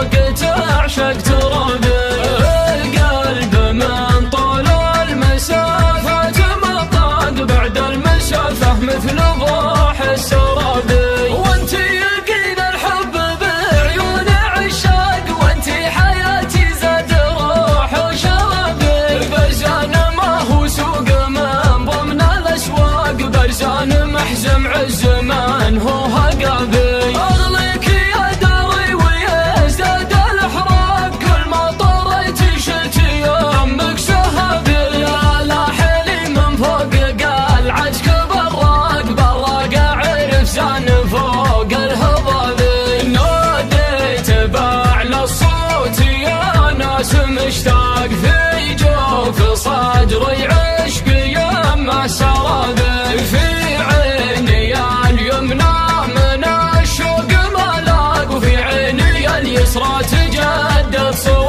فوق تعشق ترابي. القلب من طول المسافات مطاق بعد المسافة مثل ضوح السرابي. وانتي يقين الحب بعيون عشاق، وانتي حياتي زاد روح وشرابي. برزان ما هو سوق من ضمن الاسواق، برزان محزم عز من هو هقابي. اغليك يا داري ويزداد الحراق، كل ما طريت شلت يمك سهابي. لا حلي من فوق قلعتك براق، براق اعرف زان فوق الهضابي. ناديت باعلى الصوت يا ناس مشتاق، في جوف صدري عشق يما سرابي. في عيني اليمنى من الشوق ملاق، وفي عيني اليسرى تجدد صوت